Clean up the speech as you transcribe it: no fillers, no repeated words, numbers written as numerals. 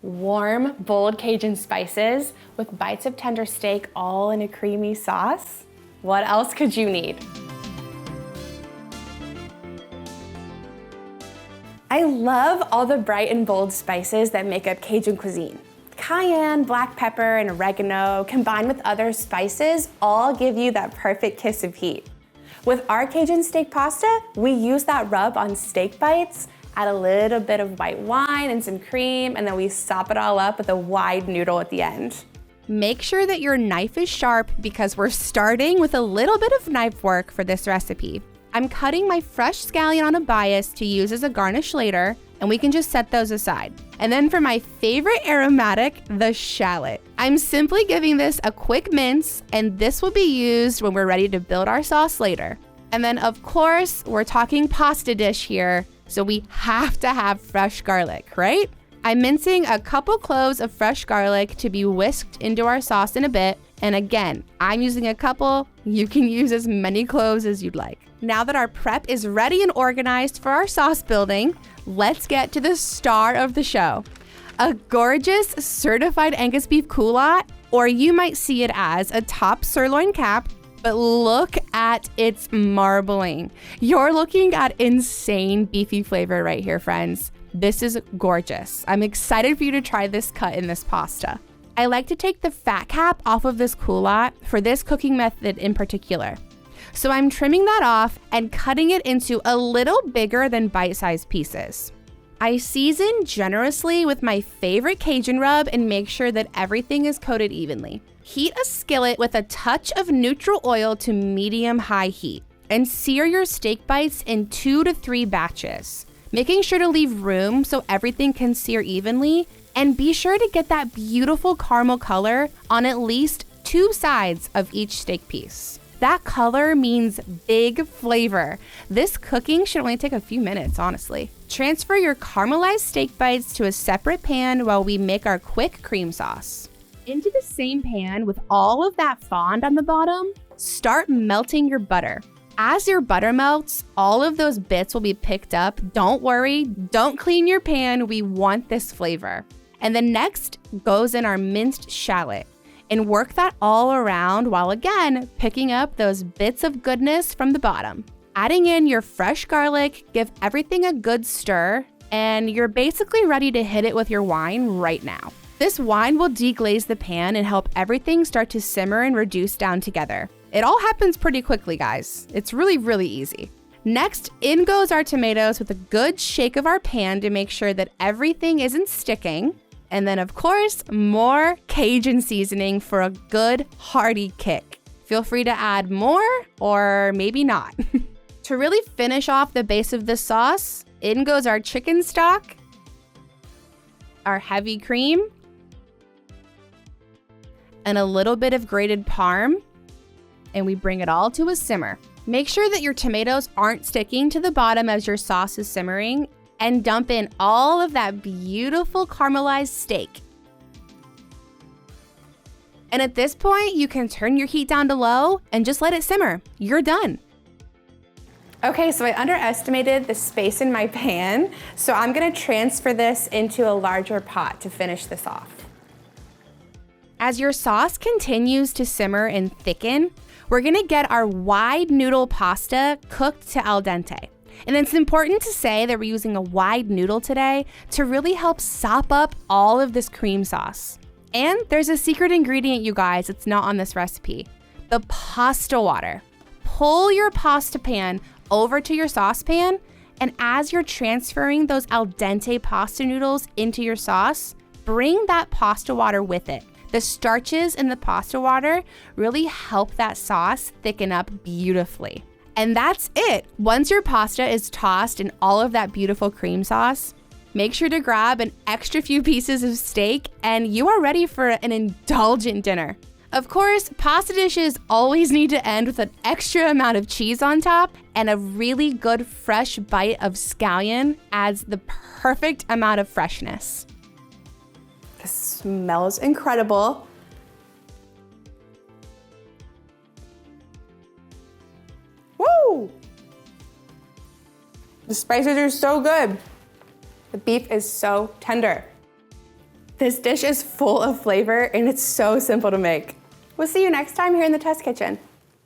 Warm, bold Cajun spices with bites of tender steak all in a creamy sauce. What else could you need? I love all the bright and bold spices that make up Cajun cuisine. Cayenne, black pepper, and oregano, combined with other spices, all give you that perfect kiss of heat. With our Cajun steak pasta, we use that rub on steak bites, add a little bit of white wine and some cream, and then we sop it all up with a wide noodle at the end. Make sure that your knife is sharp because we're starting with a little bit of knife work for this recipe. I'm cutting my fresh scallion on a bias to use as a garnish later, and we can just set those aside. And then for my favorite aromatic, the shallot. I'm simply giving this a quick mince, and this will be used when we're ready to build our sauce later. And then of course, we're talking pasta dish here, so we have to have fresh garlic, right? I'm mincing a couple cloves of fresh garlic to be whisked into our sauce in a bit. And again, I'm using a couple. You can use as many cloves as you'd like. Now that our prep is ready and organized for our sauce building, let's get to the star of the show. A gorgeous certified Angus beef culotte, or you might see it as a top sirloin cap, but look at its marbling. You're looking at insane beefy flavor right here, friends. This is gorgeous. I'm excited for you to try this cut in this pasta. I like to take the fat cap off of this culotte for this cooking method in particular. So I'm trimming that off and cutting it into a little bigger than bite-sized pieces. I season generously with my favorite Cajun rub and make sure that everything is coated evenly. Heat a skillet with a touch of neutral oil to medium-high heat and sear your steak bites in 2 to 3 batches, making sure to leave room so everything can sear evenly, and be sure to get that beautiful caramel color on at least 2 sides of each steak piece. That color means big flavor. This cooking should only take a few minutes, honestly. Transfer your caramelized steak bites to a separate pan while we make our quick cream sauce. Into the same pan with all of that fond on the bottom, start melting your butter. As your butter melts, all of those bits will be picked up. Don't worry, don't clean your pan. We want this flavor. And then next goes in our minced shallot. And work that all around while again picking up those bits of goodness from the bottom. Adding in your fresh garlic, give everything a good stir, and you're basically ready to hit it with your wine right now. This wine will deglaze the pan and help everything start to simmer and reduce down together. It all happens pretty quickly, guys. It's really, really easy. Next, in goes our tomatoes with a good shake of our pan to make sure that everything isn't sticking. And then, of course, more Cajun seasoning for a good, hearty kick. Feel free to add more or maybe not. To really finish off the base of the sauce, in goes our chicken stock, our heavy cream, and a little bit of grated parm, and we bring it all to a simmer. Make sure that your tomatoes aren't sticking to the bottom as your sauce is simmering, and dump in all of that beautiful caramelized steak. And at this point, you can turn your heat down to low and just let it simmer. You're done. Okay, so I underestimated the space in my pan, so I'm gonna transfer this into a larger pot to finish this off. As your sauce continues to simmer and thicken, we're gonna get our wide noodle pasta cooked to al dente. And it's important to say that we're using a wide noodle today to really help sop up all of this cream sauce. And there's a secret ingredient, you guys, it's not on this recipe, the pasta water. Pull your pasta pan over to your saucepan, and as you're transferring those al dente pasta noodles into your sauce, bring that pasta water with it. The starches in the pasta water really help that sauce thicken up beautifully. And that's it. Once your pasta is tossed in all of that beautiful cream sauce, make sure to grab an extra few pieces of steak and you are ready for an indulgent dinner. Of course, pasta dishes always need to end with an extra amount of cheese on top, and a really good fresh bite of scallion adds the perfect amount of freshness. This smells incredible. Woo! The spices are so good. The beef is so tender. This dish is full of flavor and it's so simple to make. We'll see you next time here in the Test Kitchen.